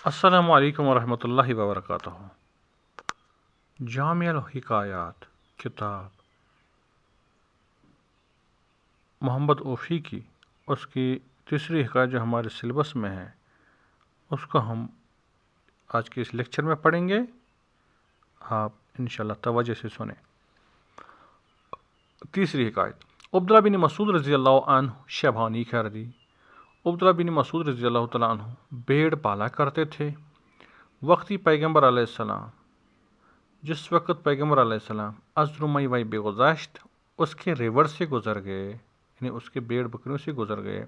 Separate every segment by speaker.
Speaker 1: السلام علیکم ورحمۃ اللہ وبرکاتہ۔ جامع الحکایات کتاب محمد اوفی کی، اس کی تیسری حکایت جو ہمارے سلیبس میں ہے، اس کو ہم آج کے اس لیکچر میں پڑھیں گے۔ آپ انشاءاللہ توجہ سے سنیں۔ تیسری حکایت، عبداللہ بن مسعود رضی اللہ عنہ شیبانی کردی۔ عبداللہ بن مسعود رضی اللہ تعالیٰ عنہ بھیڑ پالا کرتے تھے۔ وقتی پیغمبر علیہ السلام، جس وقت پیغمبر علیہ السلام ازرمئی وئی بے گزشت، اس کے ریور سے گزر گئے، یعنی اس کے بھیڑ بکریوں سے گزر گئے،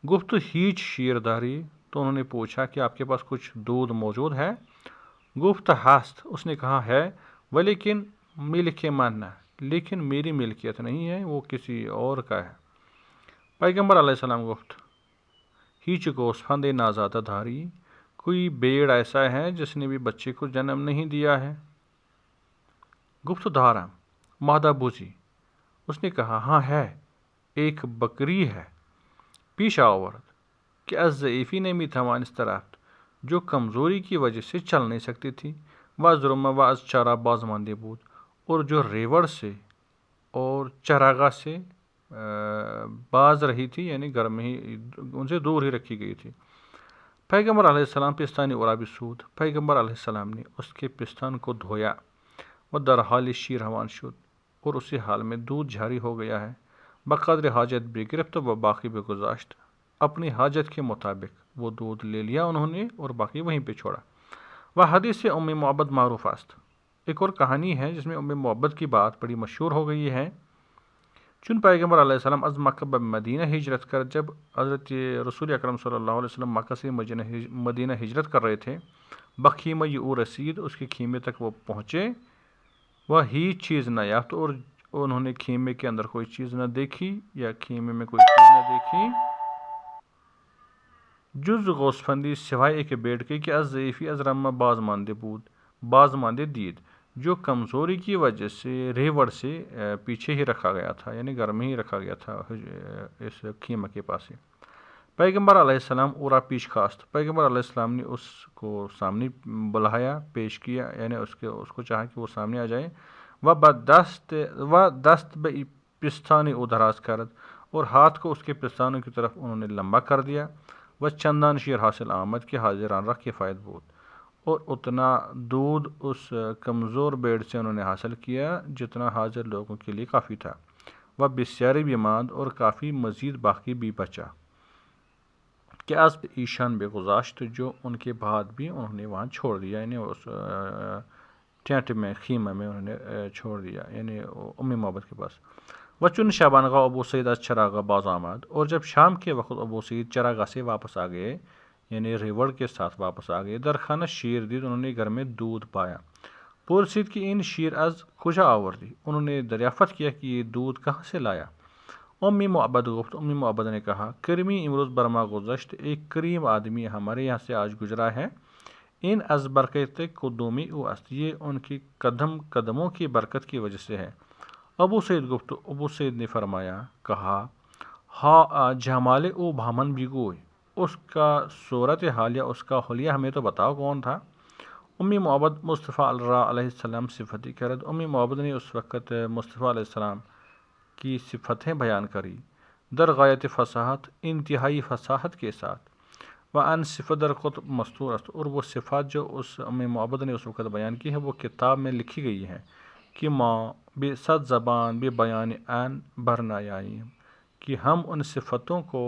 Speaker 1: گفت ہیچ شیرداری، تو انہوں نے پوچھا کہ آپ کے پاس کچھ دودھ موجود ہے؟ گفت ہست، اس نے کہا ہے، ولیکن ملک من، لیکن میری ملکیت نہیں ہے، وہ کسی اور کا ہے۔ پیغمبر علیہ السلام گفت ہیچ گوسفند نازادہ دھاری، کوئی بھیڑ ایسا ہے جس نے بھی بچے کو جنم نہیں دیا ہے؟ گفت دارم مادہ بوزی، اس نے کہا ہاں ہے، ایک بکری ہے۔ پیش آورد کہ از ضعیفی نمی توانست رفت، جو کمزوری کی وجہ سے چل نہیں سکتی تھی، واز رم و از چارہ باز ماندے بود، اور جو ریوڑ سے اور چراگاہ سے باز رہی تھی، یعنی گھر میں ہی ان سے دور ہی رکھی گئی تھی۔ پیغمبر علیہ السلام پستانی اورابی سود، پیغمبر علیہ السلام نے اس کے پستان کو دھویا، وہ در حال شیر روان شد، اور اسی حال میں دودھ جاری ہو گیا ہے۔ بقدر حاجت بھی گرفت و باقی بھی گزاشت، اپنی حاجت کے مطابق وہ دودھ لے لیا انہوں نے اور باقی وہیں پہ چھوڑا۔ وہ حدیث ام معبد معروف است، ایک اور کہانی ہے جس میں ام معبد کی بات بڑی مشہور ہو گئی ہے۔ چون پیغمبر علیہ السلام از مکہ مدینہ ہجرت کر، جب حضرت رسول اکرم صلی اللہ علیہ وسلم مکہ سے مدینہ ہجرت کر رہے تھے، بخیمہ او رسید، اس کے خیمے تک وہ پہنچے، وہ ہی چیز نہ یافت، اور انہوں نے خیمے کے اندر کوئی چیز نہ دیکھی یا خیمے میں کوئی چیز نہ دیکھی، جز گوسفندی سوائے ایک بیٹھ کے کہ از ضعیفی از رمہ باز ماندے بود، باز ماندے دید، جو کمزوری کی وجہ سے ریوڑ سے پیچھے ہی رکھا گیا تھا، یعنی گھر میں ہی رکھا گیا تھا اس خیمہ کے پاس ہی۔ پیغمبر علیہ السلام اورا پیش خواست، پیغمبر علیہ السلام نے اس کو سامنے بلایا، پیش کیا، یعنی اس کو چاہا کہ وہ سامنے آ جائے۔ و دست بہ پستانی او دراز کرد، اور ہاتھ کو اس کے پستانوں کی طرف انہوں نے لمبا کر دیا۔ وہ چندان شیر حاصل آمد کے حاضران رکھ کفایت بود، اور اتنا دودھ اس کمزور بیڑ سے انہوں نے حاصل کیا جتنا حاضر لوگوں کے لیے کافی تھا۔ وہ بسیاری بھی ماند، اور کافی مزید باقی بھی بچا، کہ از ایشان بے گزاشت، جو ان کے بعد بھی انہوں نے وہاں چھوڑ دیا، یعنی اس ٹینٹ میں، خیمہ میں انہوں نے چھوڑ دیا، یعنی ام معبد کے پاس۔ وچن شبانگاہ ابو سعید از چراگاہ باز آمد، اور جب شام کے وقت ابو سعید چراگاہ سے واپس آ گئے، یعنی ریوڑ کے ساتھ واپس آ گئے، درخانہ شیر دید، انہوں نے گھر میں دودھ پایا۔ پرسید کی ان شیر از کجا آوردی، انہوں نے دریافت کیا کہ یہ دودھ کہاں سے لایا۔ امی معبد گفت، امی معبد نے کہا، کرمی امروز برما گزشت، ایک کریم آدمی ہمارے یہاں سے آج گزرا ہے۔ ان از برکت قدومی او است، یہ ان کی قدموں کی برکت کی وجہ سے ہے۔ ابو سعید گفت، ابو سعید نے فرمایا، کہا، ہا جمال او بھامن بھی گوئی، اس کا صورت حال یا اس کا حلیہ ہمیں تو بتاؤ کون تھا۔ امی معبد مصطفیٰ علیہ السلام صفتی کرد، امی معبد نے اس وقت مصطفیٰ علیہ السلام کی صفتیں بیان کری، در غایت فصاحت، انتہائی فصاحت کے ساتھ۔ وہ ان صفت در خود مستور است، اور وہ صفات جو اس ام معبد نے اس وقت بیان کی ہے وہ کتاب میں لکھی گئی ہیں، کہ ماں بے صد زبان بے بیان ان برنایائیم، کہ ہم ان صفتوں کو،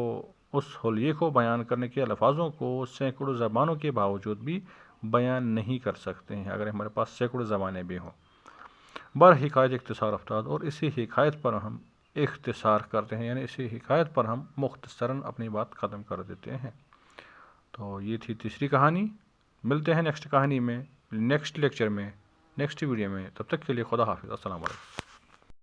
Speaker 1: اس حلیے کو بیان کرنے کے الفاظوں کو سینکڑوں زبانوں کے باوجود بھی بیان نہیں کر سکتے ہیں، اگر ہمارے پاس سینکڑوں زبانیں بھی ہوں۔ بر حکایت اختصار افتاد، اور اسی حکایت پر ہم اختصار کرتے ہیں، یعنی اسی حکایت پر ہم مختصراً اپنی بات ختم کر دیتے ہیں۔ تو یہ تھی تیسری کہانی۔ ملتے ہیں نیکسٹ کہانی میں، نیکسٹ لیکچر میں، نیکسٹ ویڈیو میں، تب تک کے لیے خدا حافظ، السلام علیکم۔